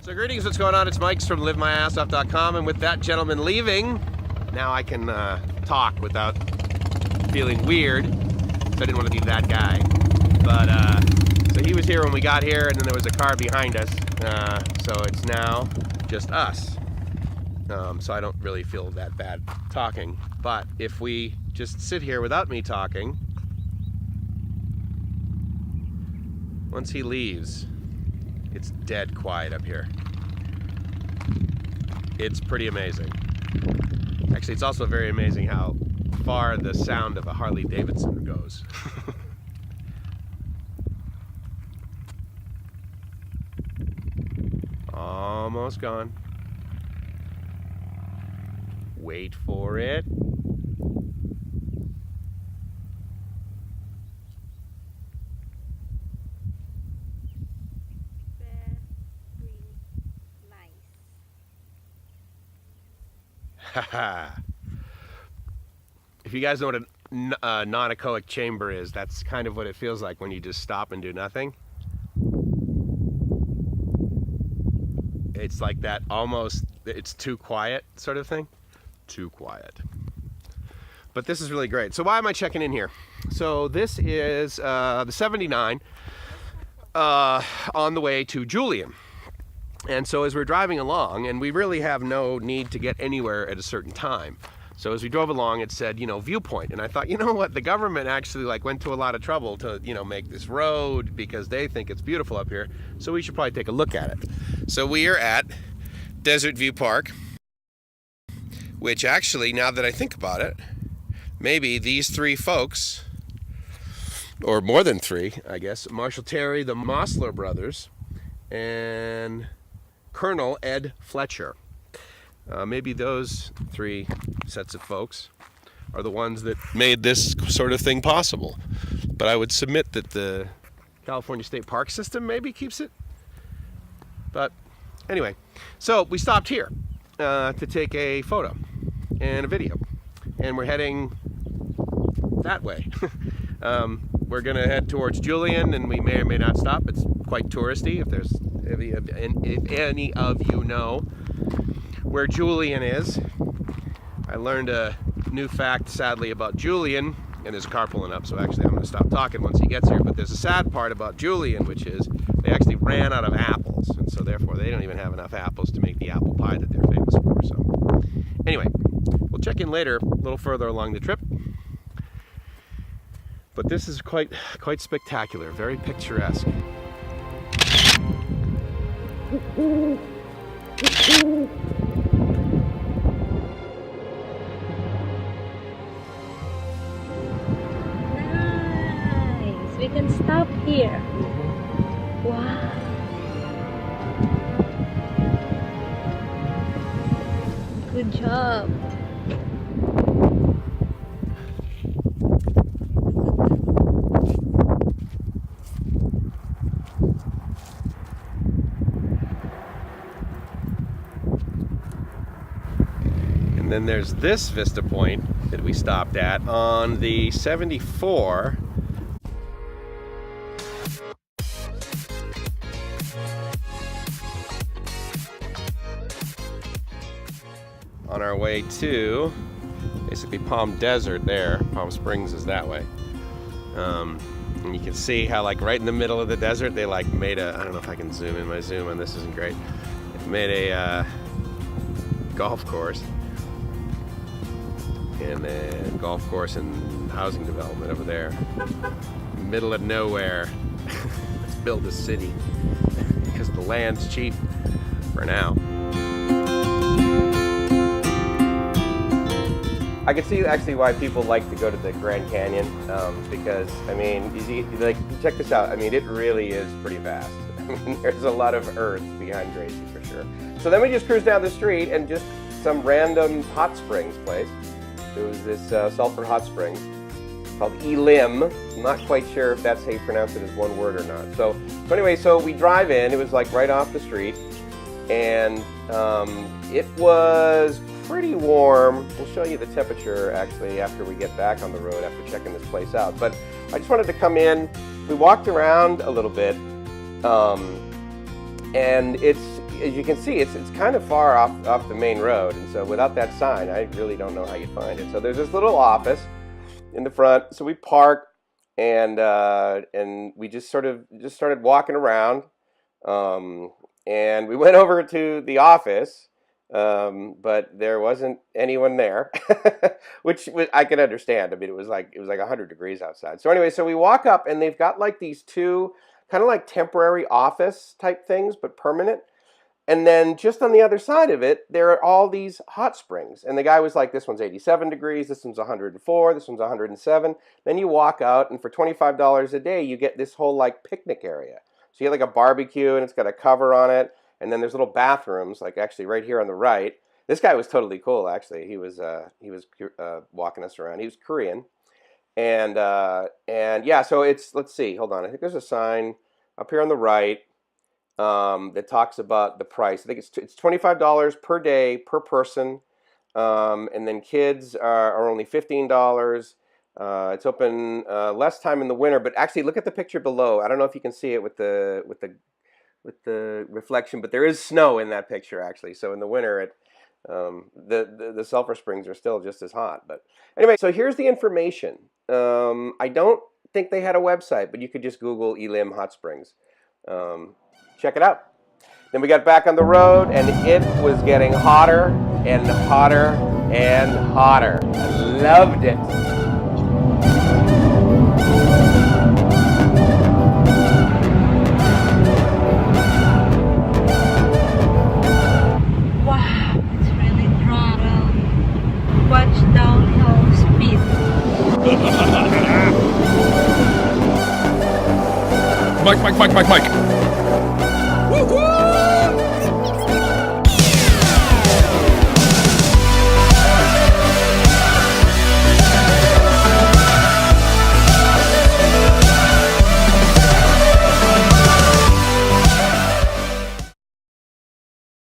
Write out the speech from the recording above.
So greetings, what's going on? It's Mike's from livemyassoff.com, and with that gentleman leaving, now I can talk without feeling weird. So I didn't want to be that guy. But so he was here when we got here, and then there was a car behind us. So it's now just us. So I don't really feel that bad talking. But if we just sit here without me talking, once he leaves, it's dead quiet up here. It's pretty amazing. Actually, it's also very amazing how far the sound of a Harley Davidson goes. Almost gone. Wait for it. If you guys know what a non-echoic chamber is, that's kind of what it feels like when you just stop and do nothing. It's like that almost, it's too quiet sort of thing. Too quiet. But this is really great. So why am I checking in here? So this is the 79 on the way to Julian. And so as we're driving along, and we really have no need to get anywhere at a certain time. So as we drove along, it said, you know, viewpoint. And I thought, you know what, the government actually went to a lot of trouble to, make this road because they think it's beautiful up here. So we should probably take a look at it. So we are at Desert View Park, which actually, now that I think about it, maybe these three folks, or more than three, I guess, Marshall Terry, the Mosler brothers, and Colonel Ed Fletcher. Maybe those three sets of folks are the ones that made this sort of thing possible. But I would submit that the California State Park System maybe keeps it. But anyway, so we stopped here to take a photo and a video. And we're heading that way. We're going to head towards Julian, and we may or may not stop. It's quite touristy. If any of you know where Julian is. I learned a new fact, sadly, about Julian, and there's a car pulling up, so actually I'm going to stop talking once he gets here. But there's a sad part about Julian, which is they actually ran out of apples, and so therefore they don't even have enough apples to make the apple pie that they're famous for. So anyway, we'll check in later, a little further along the trip. But this is quite spectacular, very picturesque. Nice. We can stop here. Wow. Good job. And then there's this vista point that we stopped at on the 74. On our way to basically Palm Desert there. Palm Springs is that way. And you can see how right in the middle of the desert they made a, I don't know if I can zoom in, my zoom on this isn't great. They made a golf course. And then golf course and housing development over there. Middle of nowhere. Let's build a city. Because the land's cheap for now. I can see actually why people like to go to the Grand Canyon. Because, I mean, check this out. I mean, it really is pretty vast. I mean, there's a lot of earth behind Gracie for sure. So then we just cruised down the street and just some random hot springs place. There was this sulfur hot spring called Elim. I'm not quite sure if that's how you pronounce it as one word or not. So anyway, so we drive in. It was right off the street, and it was pretty warm. We'll show you the temperature actually after we get back on the road after checking this place out. But I just wanted to come in. We walked around a little bit, and it's as you can see, it's kind of far off the main road, and so without that sign, I really don't know how you'd find it. So there's this little office in the front. So we parked, and we just started walking around, and we went over to the office, but there wasn't anyone there, which I can understand. I mean, it was like 100 degrees outside. So anyway, so we walk up, and they've got like these two kind of like temporary office type things, but permanent. And then just on the other side of it, there are all these hot springs. And the guy was like, this one's 87 degrees, this one's 104, this one's 107. Then you walk out, and for $25 a day, you get this whole like picnic area. So you get like a barbecue, and it's got a cover on it. And then there's little bathrooms, like actually right here on the right. This guy was totally cool, actually. He was walking us around. He was Korean. And yeah, so let's see, hold on. I think there's a sign up here on the right that talks about the price. I think it's $25 per day per person, and then kids are only $15. It's open less time in the winter, but actually look at the picture below. I don't know if you can see it with the reflection, but there is snow in that picture actually. So in the winter, the sulfur springs are still just as hot. But anyway, so here's the information. I don't think they had a website, but you could just Google Elim Hot Springs. Check it out. Then we got back on the road, and it was getting hotter and hotter and hotter. I loved it. Wow, it's really throttle. Watch downhill speed. Mike.